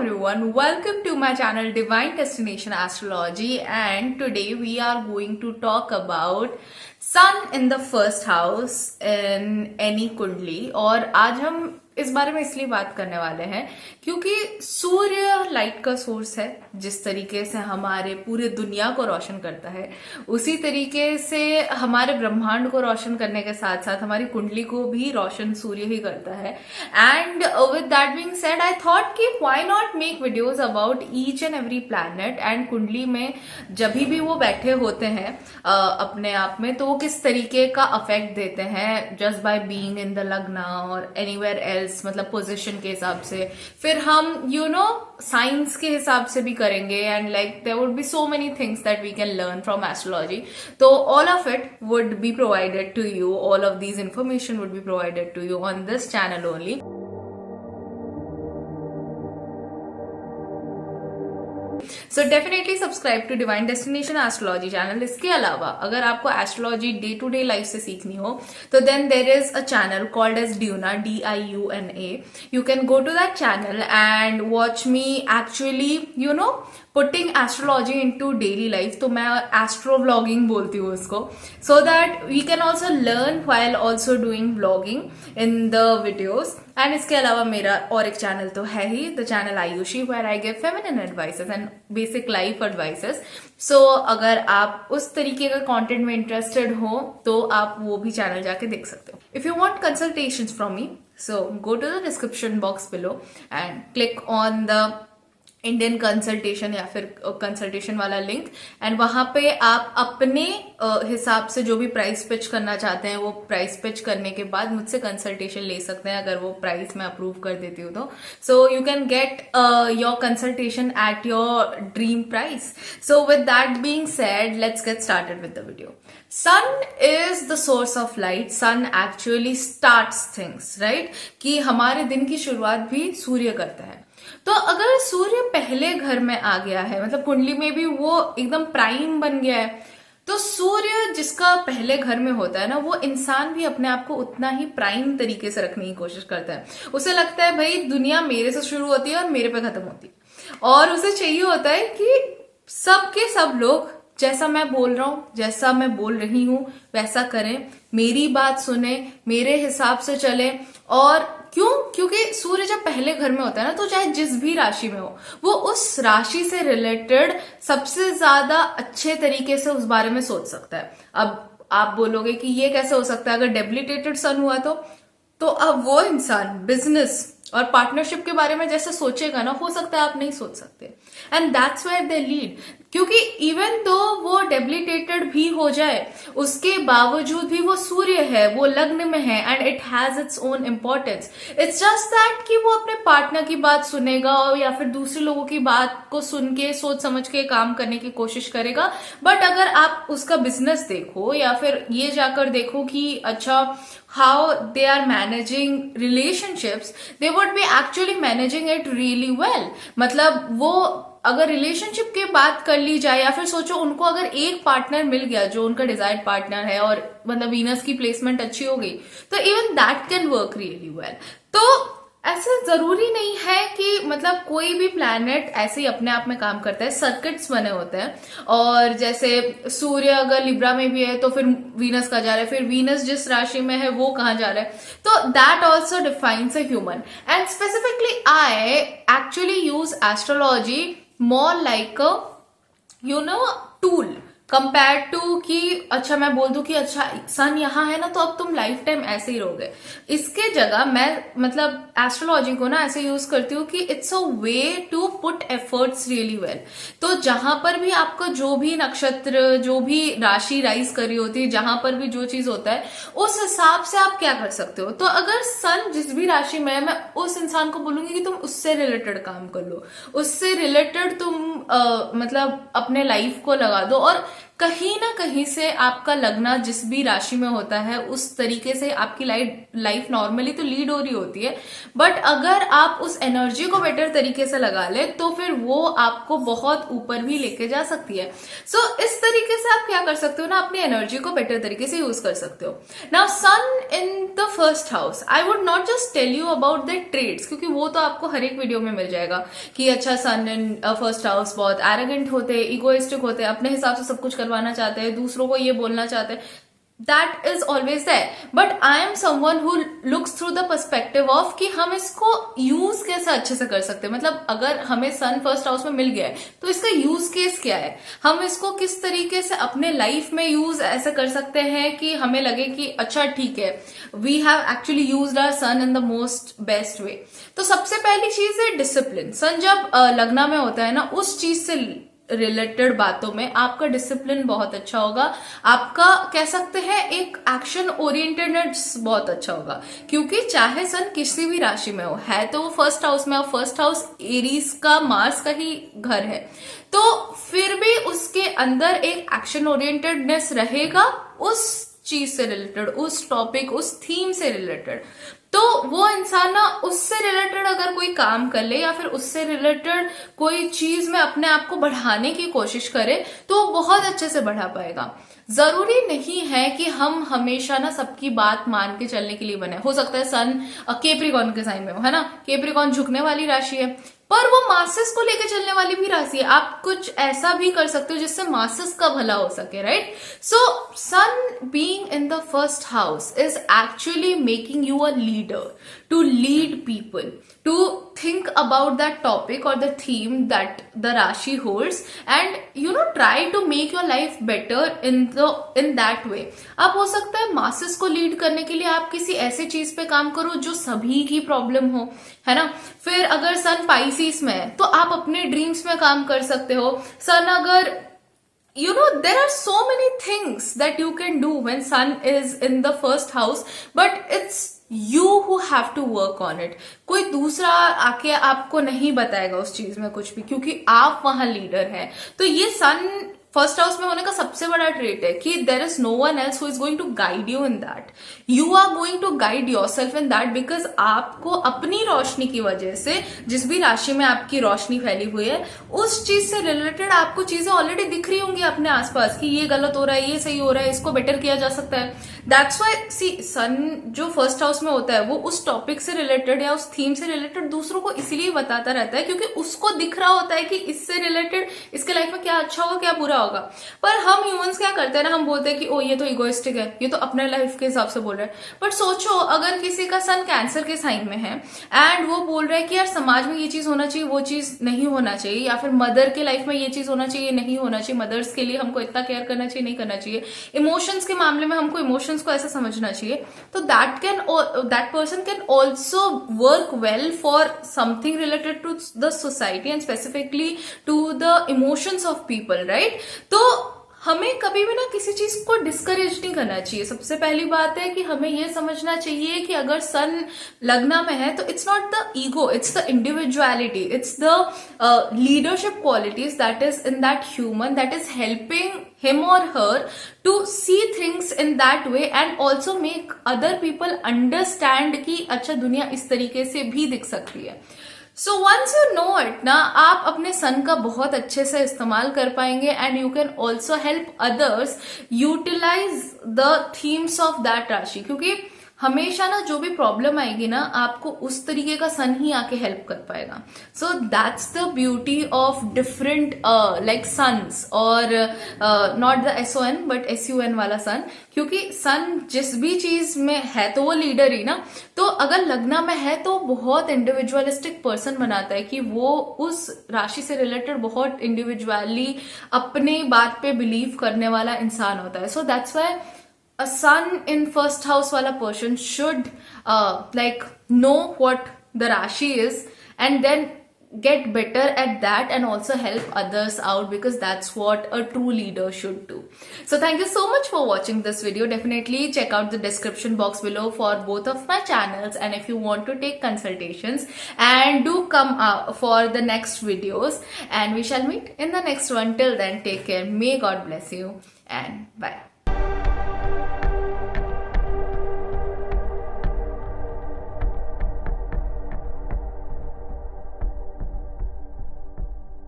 everyone, welcome to my channel Divine Destination Astrology, and today we are going to talk about Sun in the first house in any कुंडली। और आज हम इस बारे में इसलिए बात करने वाले हैं क्योंकि सूर्य लाइट का सोर्स है। जिस तरीके से हमारे पूरे दुनिया को रोशन करता है, उसी तरीके से हमारे ब्रह्मांड को रोशन करने के साथ साथ हमारी कुंडली को भी रोशन सूर्य ही करता है। And with that being said, I thought कि why not make videos about each and every planet and कुंडली में जब भी वो बैठे होते हैं अपने आप में, तो वो किस तरीके का अफेक्ट देते हैं just by being in the लग्न और एनीवेयर एल्स, मतलब पोजीशन के हिसाब से। फिर हम साइंस के हिसाब से भी करेंगे and like there would be so many things that we can learn from astrology. तो all of it would be provided to you, all of these information would be provided to you on this channel only. So definitely subscribe to Divine Destination Astrology channel. इसके अलावा अगर आपको astrology day to day life से सीखनी हो तो then there is a channel called as Diuna, DIUNA. You can go to that channel and watch me actually putting astrology into daily life. तो मैं एस्ट्रो व्लॉगिंग बोलती हूँ उसको, so that we can also learn while also doing vlogging in the videos. And इसके अलावा मेरा और एक चैनल तो है ही, the channel Ayushi, where I give feminine advices and basic life advices. So अगर आप उस तरीके का कंटेंट में इंटरेस्टेड हो तो आप वो भी चैनल जाके देख सकते हो। If you want consultations from me, so go to the description box below and click on the Indian consultation या फिर कंसल्टेशन वाला लिंक, एंड वहां पे आप अपने हिसाब से जो भी प्राइस पिच करना चाहते हैं वो प्राइस पिच करने के बाद मुझसे कंसल्टेशन ले सकते हैं, अगर वो प्राइस मैं अप्रूव कर देती हूँ तो। So you can get your consultation at your dream price. So with that being said, let's get started with the video. Sun is the source of light. Sun actually starts things, right, कि हमारे दिन की शुरुआत भी सूर्य करता है। तो अगर सूर्य पहले घर में आ गया है, मतलब कुंडली में भी वो एकदम प्राइम बन गया है, तो सूर्य जिसका पहले घर में होता है ना, वो इंसान भी अपने आप को उतना ही प्राइम तरीके से रखने की कोशिश करता है। उसे लगता है भाई दुनिया मेरे से शुरू होती है और मेरे पे खत्म होती है, और उसे चाहिए होता है कि सबके सब लोग जैसा मैं बोल रहा हूं, जैसा मैं बोल रही हूं वैसा करें, मेरी बात सुने, मेरे हिसाब से चले। और क्योंकि सूर्य जब पहले घर में होता है ना, तो चाहे जिस भी राशि में हो, वो उस राशि से रिलेटेड सबसे ज्यादा अच्छे तरीके से उस बारे में सोच सकता है। अब आप बोलोगे कि ये कैसे हो सकता है, अगर डेबिलिटेटेड सन हुआ तो अब वो इंसान बिजनेस और पार्टनरशिप के बारे में जैसे सोचेगा ना, हो सकता है आप नहीं सोच सकते। And that's where they lead, क्योंकि इवन दो वो डेबिलिटेटेड भी हो जाए, उसके बावजूद भी वो सूर्य है, वो लग्न में है, and it has its own importance. It's just that कि वो अपने पार्टनर की बात सुनेगा या फिर दूसरे लोगों की बात को सुन के सोच समझ के काम करने की कोशिश करेगा। बट अगर आप उसका बिजनेस देखो या फिर ये जाकर देखो कि अच्छा how they are managing relationships, they would be actually managing it really well. मतलब वो अगर रिलेशनशिप की बात कर ली जाए या फिर सोचो उनको अगर एक पार्टनर मिल गया जो उनका डिजायर्ड पार्टनर है और मतलब वीनस की प्लेसमेंट अच्छी हो गई, तो even that can work really well. तो ऐसे जरूरी नहीं है कि मतलब कोई भी प्लैनेट ऐसे ही अपने आप में काम करता है, सर्किट्स बने होते हैं। और जैसे सूर्य अगर लिब्रा में भी है तो फिर वीनस कहाँ जा रहा है, फिर वीनस जिस राशि में है वो कहाँ जा रहा है, तो that also defines a human. And specifically I actually use astrology more like a tool compare to कि अच्छा मैं बोल दूं कि अच्छा सन यहाँ है ना तो अब तुम लाइफ टाइम ऐसे ही रहोगे। इसके जगह मैं मतलब एस्ट्रोलॉजी को ना ऐसे यूज करती हूँ कि it's a way to put efforts really well. तो जहां पर भी आपका जो भी नक्षत्र, जो भी राशि राइज कर रही होती है, जहां पर भी जो चीज होता है, उस हिसाब से आप क्या कर सकते हो। तो अगर सन जिस भी राशि में है, मैं उस इंसान को बोलूंगी कि तुम उससे रिलेटेड काम कर लो, उससे रिलेटेड तुम मतलब अपने लाइफ को लगा दो। और कहीं ना कहीं से आपका लगना जिस भी राशि में होता है उस तरीके से आपकी लाइफ नॉर्मली तो लीड हो रही होती है, बट अगर आप उस एनर्जी को बेटर तरीके से लगा ले तो फिर वो आपको बहुत ऊपर भी लेके जा सकती है। सो इस तरीके से आप क्या कर सकते हो ना, अपनी एनर्जी को बेटर तरीके से यूज कर सकते हो। Now sun in the first house, I would not just tell you about the trades, क्योंकि वो तो आपको हर एक वीडियो में मिल जाएगा कि अच्छा सन इन फर्स्ट हाउस बहुत एरोगेंट होते हैं, इगोइस्टिक होते हैं, अपने हिसाब से सब कुछ करवाना चाहते हैं, दूसरों को ये बोलना चाहते हैं। That is always there, but I am someone who looks through the perspective of कि हम इसको यूज कैसे अच्छे से कर सकते हैं। मतलब अगर हमें सन फर्स्ट हाउस में मिल गया है तो इसका यूज केस क्या है, हम इसको किस तरीके से अपने लाइफ में यूज ऐसे कर सकते हैं कि हमें लगे कि अच्छा ठीक है, we have actually used our sun in the most best way. तो सबसे पहली चीज है डिसिप्लिन। सन जब लग्ना में होता है ना, उस चीज से रिलेटेड बातों में आपका डिसिप्लिन बहुत अच्छा होगा, आपका कह सकते हैं एक एक्शन ओरिएंटेडनेस बहुत अच्छा होगा, क्योंकि चाहे सन किसी भी राशि में हो, है तो वो फर्स्ट हाउस में, और फर्स्ट हाउस एरीज का मार्स का ही घर है, तो फिर भी उसके अंदर एक एक्शन ओरिएंटेडनेस रहेगा उस चीज से रिलेटेड, उस टॉपिक, उस थीम से रिलेटेड। तो वो इंसान ना उससे रिलेटेड अगर कोई काम कर ले या फिर उससे रिलेटेड कोई चीज में अपने आप को बढ़ाने की कोशिश करे तो बहुत अच्छे से बढ़ा पाएगा। जरूरी नहीं है कि हम हमेशा ना सबकी बात मान के चलने के लिए बने। हो सकता है सन केप्रिकॉन के साइन में हो, है ना, केप्रिकॉन झुकने वाली राशि है, पर वो मासेस को लेके चलने वाली भी राशि है। आप कुछ ऐसा भी कर सकते हो जिससे मासेस का भला हो सके, right. So sun being in the first house is actually making you a leader, to lead people, to think about that topic or the theme that the Rashi holds, and you know try to make your life better in that way। अब हो सकता है masses को lead करने के लिए आप किसी ऐसे चीज पे काम करो जो सभी की प्रॉब्लम हो, है ना। फिर अगर सन पाइसिस में है तो आप अपने ड्रीम्स में काम कर सकते हो। सन अगर you know there are so many things that you can do when sun is in the first house, but it's you who have to work on it। कोई दूसरा आके आपको नहीं बताएगा उस चीज में कुछ भी, क्योंकि आप वहां लीडर हैं। तो ये सन फर्स्ट हाउस में होने का सबसे बड़ा ट्रेट है कि there is no one else who is going to guide you in that, you are going to guide yourself in that, because आपको अपनी रोशनी की वजह से, जिस भी राशि में आपकी रोशनी फैली हुई है, उस चीज से रिलेटेड आपको चीजें ऑलरेडी दिख रही होंगी अपने आसपास कि ये गलत हो रहा है, ये सही हो रहा है, इसको बेटर किया जा सकता है। दैट्स वाई सी सन जो फर्स्ट हाउस में होता है वो उस टॉपिक से रिलेटेड या उस थीम से रिलेटेड दूसरों को इसलिए बताता रहता है क्योंकि उसको दिख रहा होता है कि इससे रिलेटेड इसके लाइफ में क्या अच्छा होगा, क्या बुरा होगा। पर हम ह्यूमंस क्या करते हैं ना, हम बोलते हैं कि ओ ये तो इगोइस्टिक है, ये तो अपने लाइफ के हिसाब से बोल रहा है। बट सोचो अगर किसी का सन कैंसर के साइन में है एंड वो बोल रहा है कि यार समाज में ये चीज होना चाहिए, वो चीज नहीं होना चाहिए, या फिर मदर के लाइफ में ये चीज होना चाहिए, नहीं होना चाहिए, मदर्स के लिए हमको इतना केयर करना चाहिए, नहीं करना चाहिए, इमोशंस के मामले में हमको इमोशंस को ऐसा समझना चाहिए, तो that person can also work well for something related to the society and specifically to the emotions of people, right. तो हमें कभी भी ना किसी चीज को डिस्करेज नहीं करना चाहिए। सबसे पहली बात है कि हमें यह समझना चाहिए कि अगर सन लग्ना में है तो it's not the ego, it's the individuality, it's the leadership qualities that is in that human that is helping him or her to see things in that way and also make other people understand कि अच्छा दुनिया इस तरीके से भी दिख सकती है। So once you know it ना, आप अपने सन का बहुत अच्छे से इस्तेमाल कर पाएंगे and you can also help others utilise the themes of that rashi, क्योंकि हमेशा ना जो भी प्रॉब्लम आएगी ना आपको उस तरीके का सन ही आके हेल्प कर पाएगा। So that's the beauty of different like suns, और not the SON but SUN वाला सन, क्योंकि सन जिस भी चीज में है तो वो लीडर ही ना। तो अगर लग्ना में है तो बहुत इंडिविजुअलिस्टिक पर्सन बनाता है कि वो उस राशि से रिलेटेड बहुत इंडिविजुअली अपने बात पे बिलीव करने वाला इंसान होता है। So that's why a sun in first house wala person should like know what the rashi is and then get better at that and also help others out, because that's what a true leader should do. So thank you so much for watching this video. Definitely check out the description box below for both of my channels, and if you want to take consultations, and do come for the next videos, and we shall meet in the next one. Till then, take care. May God bless you, and bye.